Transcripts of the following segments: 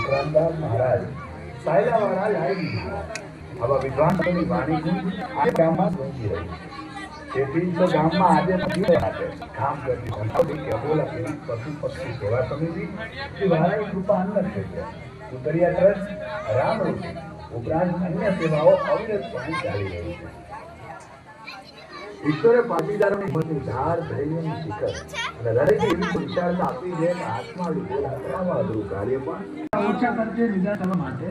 વિક્રાંતદાસ મહારાજ સાયલાવાળા લાવી દીધું। આવા વિદ્વાનોની વાણી આ ગામમાં પહોંચી રહી। તેથી તો ગામમાં આજે નથી માટે કામ કરતી સંપત્તિ કે અબોલા પીડિત પશુ પક્ષી સેવા સમિતિ શ્રી વારાઈ કૃપા અન્ન ક્ષેત્ર ઉતરિયા ટ્રસ્ટ રામરૂપી ઉપરાંત અન્ય સેવાઓ અવિરતપણે ચાલી રહી છે। ઈશ્વરે પાટીદારોની બધી ધાર ધૈર્યની શિખર અને દરેકે એવી વિચારતા આપી છે કે આત્મા લીધેલા કરાવવા અઘરું કાર્ય પણ ઓછા ખર્ચે નિદાન કરવા માટે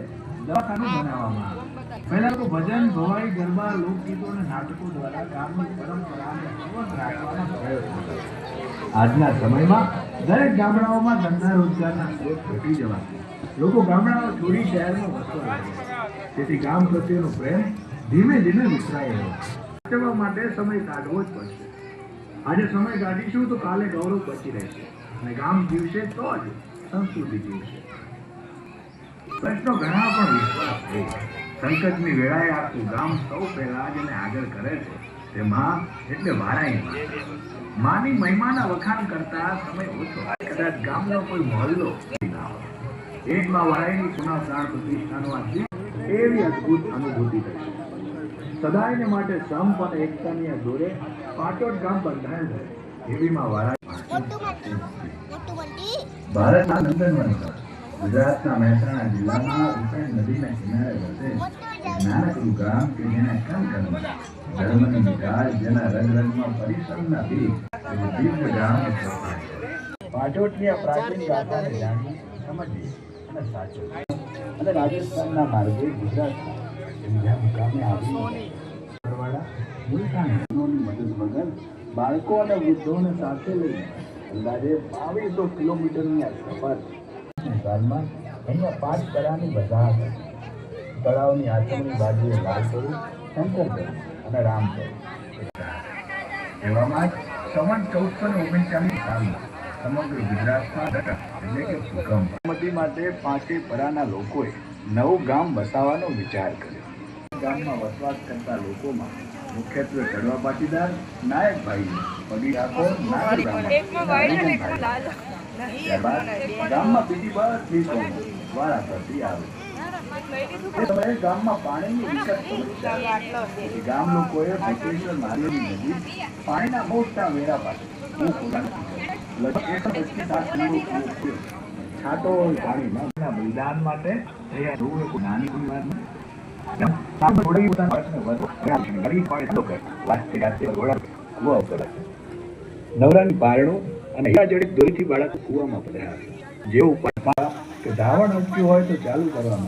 દવાખાનું બનાવવામાં આવે। પહેલા તો ભજન ભવાઈ ગરબા લોકગીતો અને નાટકો દ્વારા ગામની પરંપરાને જીવંત રાખવાના પ્રયત્નો કર્યા। આજના સમયમાં દરેક ગામડાઓમાં ધંધા રોજગારના સ્ત્રોત ઘટી જવાથી લોકો ગામડાઓ છોડી શહેરમાં વસવા લાગ્યા। તેથી ગામ પ્રત્યેનો પ્રેમ ધીમે ધીમે વિસરાઈ રહ્યો છે। સાચવવા માટે સમય કાઢવો જ પડશે। આજે સમય કાઢીશું તો કાલે ગૌરવ બચી રહેશે અને ગામ જીવશે તો જ સંસ્કૃતિ જીવશે। પ્રશ્નો ઘણા પણ વિશ્વાસ છે। સંકટની વેળાએ આખું ગામ સૌ પહેલા જેને આગળ કરે છે તે માં એટલે વારાઈ માની મહિમાના વખાણ કરતા સમય ઓછો કદાચ ગામનો કોઈ મહોલ્લો ના હોય એક માં વારાઈની પુનઃ પ્રાણ પ્રતિષ્ઠાનો આ એવી અદભુત અનુભૂતિ થશે। સદાયને માટે સંપ અને એકતાની દોરે પાટોદ ગામ બંધાયેલ છે। એવીમાં વારાઈ ભારતના નંદનવન ગુજરાતના મહેસાણા જિલ્લામાં ઉત્તરાયણ નદીના કિનારે વસે નાનકડું ગામ કે જેના કણ ધર્મની વિકાસ જેના રંગમાં પરિશ્રમના બીજ એવું દિવ્ય ગામની કલ્પના છે। પાટોદની આ પ્રાચીન ગાથાને જાણીએ સમજીએ અને સાચવીએ અને રાજસ્થાનના માર્ગે ગુજરાતમાં બીજા મુકામે આવી મદદ વગર બાળકો અને વૃદ્ધોને સાથે લઈ અંદાજે 2200 કિલોમીટરની આ સફર સાલમાં અહીંયા 5 તળાવની વસાહત હતી। તળાવની આચમની બાજુએ લાલપુર શંકરપુર અને રામપુર। એવામાં સંવત 1439 સાલમાં સમગ્ર ગુજરાતમાં એટલે કે ભૂકંપ માટે 5 પરાના લોકોએ નવું ગામ વસાવવાનો વિચાર કર્યો। ગામમાં વસવાટ કરતા લોકોમાં મુખ્યત્વે કડવા પાટીદાર નાયકભાઈ પડી ઠાકોર ગામમાં બીજી બધી કોમો વાળા કરતી આવે। ગામમાં પાણીની વિકટ સમસ્યા ગામ લોકોએ ભૂતેશ્વર મહાદેવની નજીક પાણીના મોટા વેરા પાસે છાટો પાણીના બલિદાન માટે નાની નવરાની પારણું અને જડિત દોરીથી બાળકો કુવામાં પડ્યા। જેવું ધાવણ અટક્યું હોય તો ચાલુ કરવામાં